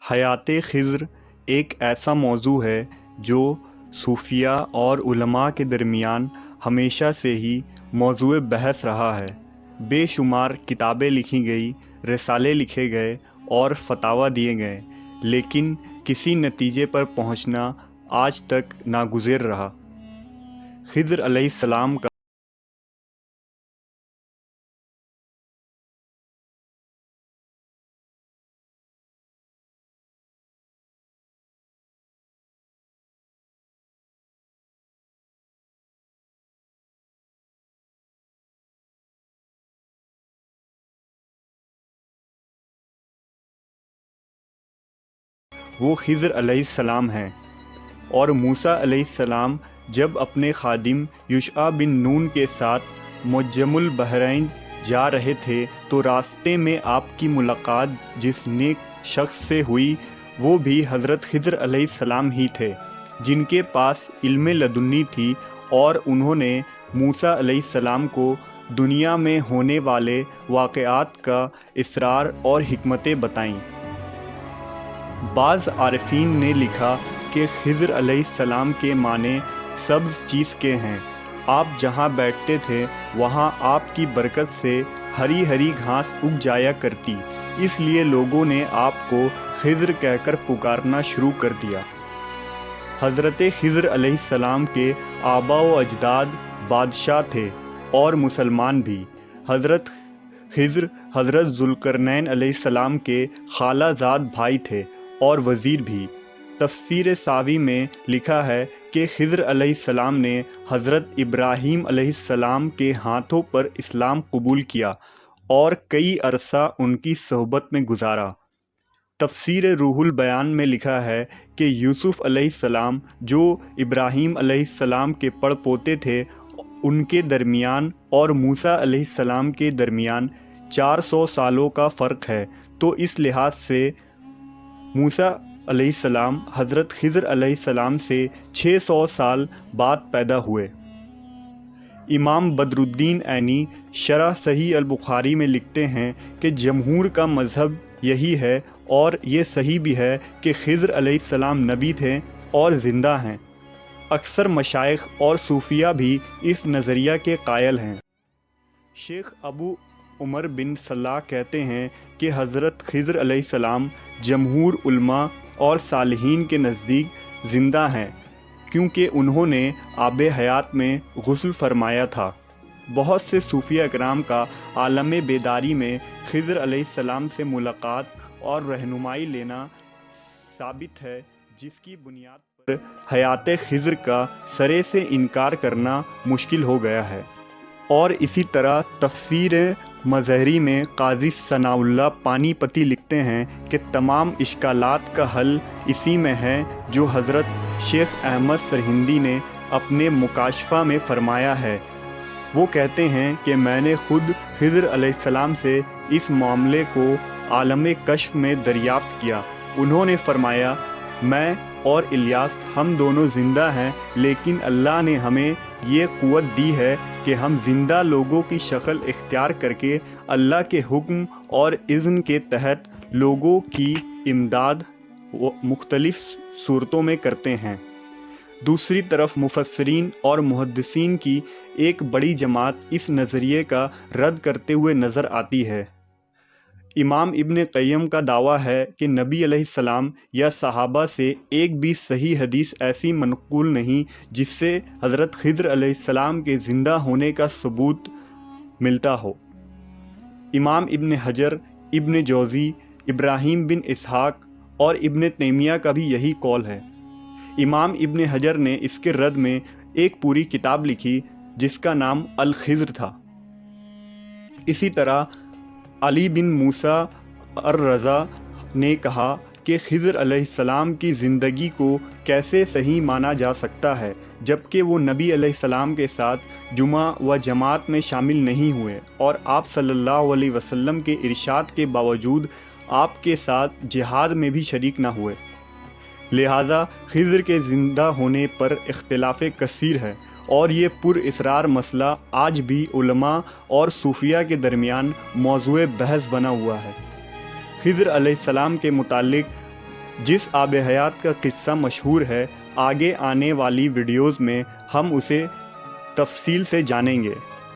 حیات خضر ایک ایسا موضوع ہے جو صوفیہ اور علماء کے درمیان ہمیشہ سے ہی موضوع بحث رہا ہے۔ بے شمار کتابیں لکھی گئی، رسالے لکھے گئے اور فتاویٰ دیے گئے، لیکن کسی نتیجے پر پہنچنا آج تک ناگزیر رہا۔ خضر علیہ السلام کا وہ خضر علیہ السلام ہیں، اور موسیٰ علیہ السلام جب اپنے خادم یوشع بن نون کے ساتھ معجم البحرین جا رہے تھے تو راستے میں آپ کی ملاقات جس نیک شخص سے ہوئی وہ بھی حضرت خضر علیہ السلام ہی تھے، جن کے پاس علم لدنی تھی، اور انہوں نے موسیٰ علیہ السلام کو دنیا میں ہونے والے واقعات کا اسرار اور حکمتیں بتائیں۔ بعض عارفین نے لکھا کہ خضر علیہ السلام کے معنی سبز چیز کے ہیں۔ آپ جہاں بیٹھتے تھے وہاں آپ کی برکت سے ہری ہری گھاس اگ جایا کرتی، اس لیے لوگوں نے آپ کو خضر کہہ کر پکارنا شروع کر دیا۔ حضرت خضر علیہ السلام کے آبا و اجداد بادشاہ تھے اور مسلمان بھی۔ حضرت خضر حضرت ذوالقرنین علیہ السلام کے خالہ زاد بھائی تھے اور وزیر بھی۔ تفسیر ساوی میں لکھا ہے کہ خضر علیہ السلام نے حضرت ابراہیم علیہ السلام کے ہاتھوں پر اسلام قبول کیا اور کئی عرصہ ان کی صحبت میں گزارا۔ تفسیر روح البیان میں لکھا ہے کہ یوسف علیہ السلام جو ابراہیم علیہ السلام کے پڑ پوتے تھے، ان کے درمیان اور موسیٰ علیہ السلام کے درمیان 400 سالوں کا فرق ہے، تو اس لحاظ سے موسیٰ علیہ السلام حضرت خضر علیہ السلام سے 600 سال بعد پیدا ہوئے۔ امام بدر الدین عینی شرح صحیح البخاری میں لکھتے ہیں کہ جمہور کا مذہب یہی ہے، اور یہ صحیح بھی ہے کہ خضر علیہ السلام نبی تھے اور زندہ ہیں۔ اکثر مشائخ اور صوفیہ بھی اس نظریہ کے قائل ہیں۔ شیخ ابو عمر بن صلاح کہتے ہیں کہ حضرت خضر علیہ السلام جمہور علماء اور صالحین کے نزدیک زندہ ہیں، کیونکہ انہوں نے آب حیات میں غسل فرمایا تھا۔ بہت سے صوفیہ اکرام کا عالم بیداری میں خضر علیہ السلام سے ملاقات اور رہنمائی لینا ثابت ہے، جس کی بنیاد پر حیات خضر کا سرے سے انکار کرنا مشکل ہو گیا ہے۔ اور اسی طرح تفسیر مظہری میں قاضی ثناء اللہ پانی پتی لکھتے ہیں کہ تمام اشکالات کا حل اسی میں ہے جو حضرت شیخ احمد سرہندی نے اپنے مکاشفہ میں فرمایا ہے۔ وہ کہتے ہیں کہ میں نے خود خضر علیہ السلام سے اس معاملے کو عالم کشف میں دریافت کیا۔ انہوں نے فرمایا، میں اور الیاس ہم دونوں زندہ ہیں، لیکن اللہ نے ہمیں یہ قوت دی ہے کہ ہم زندہ لوگوں کی شکل اختیار کر کے اللہ کے حکم اور اذن کے تحت لوگوں کی امداد مختلف صورتوں میں کرتے ہیں۔ دوسری طرف مفسرین اور محدثین کی ایک بڑی جماعت اس نظریے کا رد کرتے ہوئے نظر آتی ہے۔ امام ابن قیم کا دعویٰ ہے کہ نبی علیہ السلام یا صحابہ سے ایک بھی صحیح حدیث ایسی منقول نہیں جس سے حضرت خضر علیہ السلام کے زندہ ہونے کا ثبوت ملتا ہو۔ امام ابن حجر، ابن جوزی، ابراہیم بن اسحاق اور ابن تیمیہ کا بھی یہی قول ہے۔ امام ابن حجر نے اس کے رد میں ایک پوری کتاب لکھی جس کا نام الخضر تھا۔ اسی طرح علی بن موسیٰ الرضا نے کہا کہ خضر علیہ السلام کی زندگی کو کیسے صحیح مانا جا سکتا ہے جبکہ وہ نبی علیہ السلام کے ساتھ جمعہ و جماعت میں شامل نہیں ہوئے، اور آپ صلی اللہ علیہ وسلم کے ارشاد کے باوجود آپ کے ساتھ جہاد میں بھی شریک نہ ہوئے۔ لہذا خضر کے زندہ ہونے پر اختلاف کثیر ہے، اور یہ پر اسرار مسئلہ آج بھی علماء اور صوفیہ کے درمیان موضوع بحث بنا ہوا ہے۔ خضر علیہ السلام کے متعلق جس آب حیات کا قصہ مشہور ہے، آگے آنے والی ویڈیوز میں ہم اسے تفصیل سے جانیں گے۔